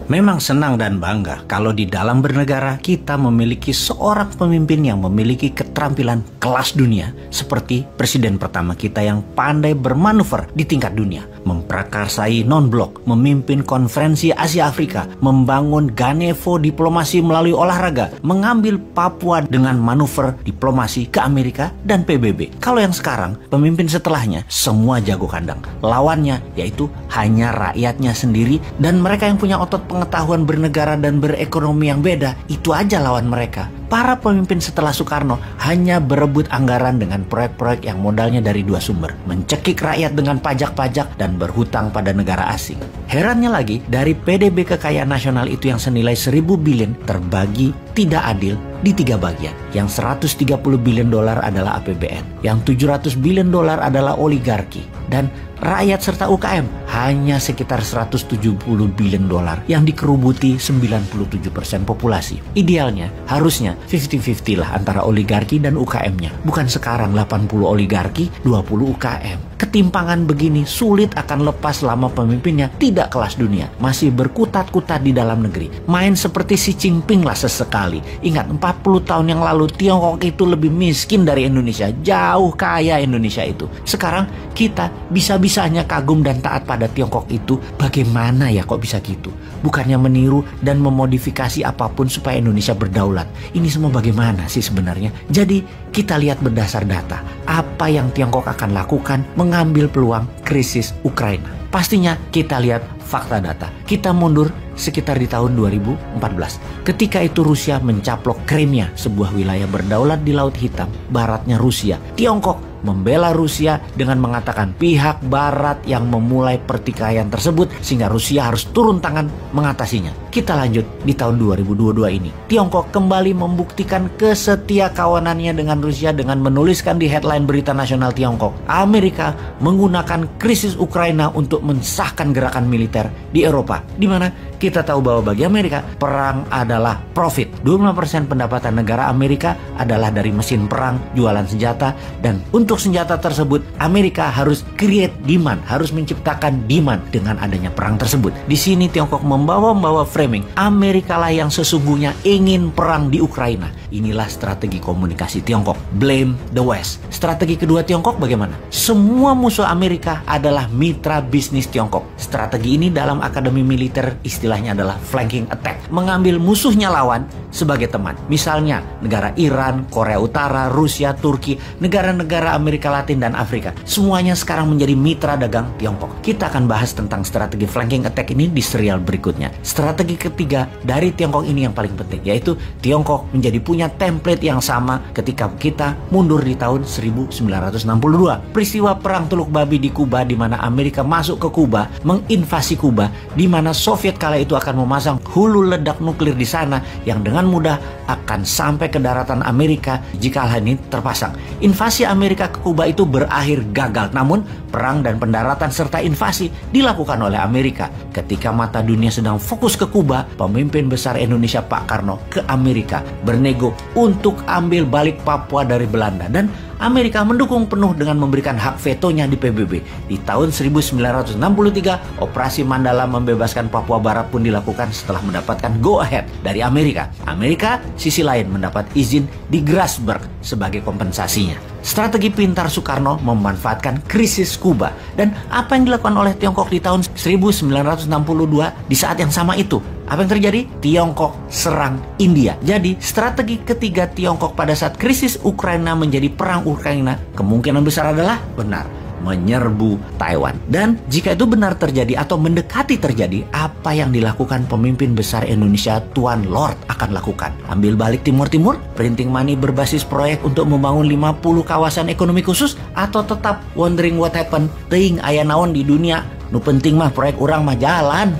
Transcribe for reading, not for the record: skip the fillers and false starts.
Memang senang dan bangga kalau di dalam bernegara kita memiliki seorang pemimpin yang memiliki keterampilan kelas dunia seperti presiden pertama kita yang pandai bermanuver di tingkat dunia, memprakarsai non-blok, memimpin konferensi Asia Afrika, membangun Ganevo diplomasi melalui olahraga, mengambil Papua dengan manuver diplomasi ke Amerika dan PBB. Kalau yang sekarang, pemimpin setelahnya semua jago kandang. Lawannya yaitu hanya rakyatnya sendiri dan mereka yang punya otot pengetahuan bernegara dan berekonomi yang beda, itu aja lawan mereka. Para pemimpin setelah Soekarno hanya berebut anggaran dengan proyek-proyek yang modalnya dari dua sumber, mencekik rakyat dengan pajak-pajak dan berhutang pada negara asing. Herannya lagi, dari PDB kekayaan nasional itu yang senilai 1.000 billion terbagi tidak adil di 3 bagian. Yang 130 billion dolar adalah APBN, yang 700 billion dolar adalah oligarki, dan rakyat serta UKM hanya sekitar 170 billion dolar yang dikerubuti 97% populasi. Idealnya harusnya 50-50 lah antara oligarki dan UKM-nya. Bukan sekarang 80 oligarki, 20 UKM. Ketimpangan begini sulit akan lepas selama pemimpinnya tidak kelas dunia, masih berkutat-kutat di dalam negeri. Main seperti Xi Jinping lah sesekali. Ingat 40 tahun yang lalu Tiongkok itu lebih miskin dari Indonesia, jauh kaya Indonesia itu. Sekarang kita bisa-bisanya kagum dan taat pada Tiongkok itu. Bagaimana ya kok bisa gitu? Bukannya meniru dan memodifikasi apapun supaya Indonesia berdaulat. Ini semua bagaimana sih sebenarnya? Jadi kita lihat berdasar data apa yang Tiongkok akan lakukan mengambil peluang krisis Ukraina. Pastinya kita lihat fakta data. Kita mundur sekitar di tahun 2014. Ketika itu Rusia mencaplok Crimea, sebuah wilayah berdaulat di Laut Hitam, baratnya Rusia. Tiongkok membela Rusia dengan mengatakan pihak barat yang memulai pertikaian tersebut sehingga Rusia harus turun tangan mengatasinya. Kita lanjut di tahun 2022 ini. Tiongkok kembali membuktikan kesetiakawanannya dengan Rusia dengan menuliskan di headline berita nasional Tiongkok, Amerika menggunakan krisis Ukraina untuk mensahkan gerakan militer di Eropa, di mana kita tahu bahwa bagi Amerika perang adalah profit. 25% pendapatan negara Amerika adalah dari mesin perang, jualan senjata, dan untuk senjata tersebut Amerika harus create demand, harus menciptakan demand dengan adanya perang tersebut. Di sini Tiongkok membawa framing Amerika lah yang sesungguhnya ingin perang di Ukraina. Inilah strategi komunikasi Tiongkok, blame the West. Strategi kedua Tiongkok bagaimana? Semua musuh Amerika adalah mitra bisnis Tiongkok. Strategi ini dalam akademi militer istilahnya adalah flanking attack, mengambil musuhnya lawan sebagai teman. Misalnya negara Iran, Korea Utara, Rusia, Turki, negara-negara Amerika Latin dan Afrika. Semuanya sekarang menjadi mitra dagang Tiongkok. Kita akan bahas tentang strategi flanking attack ini di serial berikutnya. Strategi ketiga dari Tiongkok ini yang paling penting, yaitu Tiongkok menjadi punya template yang sama ketika kita mundur di tahun 1962. Peristiwa perang Teluk Babi di Kuba, di mana Amerika masuk ke Kuba, menginvasi Kuba, di mana Soviet kala itu akan memasang hulu ledak nuklir di sana yang dengan mudah akan sampai ke daratan Amerika jika hal ini terpasang. Invasi Amerika ke Kuba itu berakhir gagal, namun perang dan pendaratan serta invasi dilakukan oleh Amerika. Ketika mata dunia sedang fokus ke Kuba, pemimpin besar Indonesia Pak Karno ke Amerika bernego untuk ambil balik Papua dari Belanda, dan Amerika mendukung penuh dengan memberikan hak vetonya di PBB. Di tahun 1963, Operasi Mandala membebaskan Papua Barat pun dilakukan setelah mendapatkan go ahead dari Amerika. Amerika, sisi lain, mendapat izin di Grasberg sebagai kompensasinya. Strategi pintar Soekarno memanfaatkan krisis Kuba. Dan apa yang dilakukan oleh Tiongkok di tahun 1962 di saat yang sama itu? Apa yang terjadi? Tiongkok serang India. Jadi strategi ketiga Tiongkok pada saat krisis Ukraina menjadi perang Ukraina kemungkinan besar adalah benar, menyerbu Taiwan. Dan jika itu benar terjadi atau mendekati terjadi, apa yang dilakukan pemimpin besar Indonesia Tuan Lord akan lakukan? Ambil balik Timur Timur, printing money berbasis proyek untuk membangun 50 kawasan ekonomi khusus, atau tetap wondering what happened, teuing aya naon di dunia, nu penting mah proyek urang mah jalan.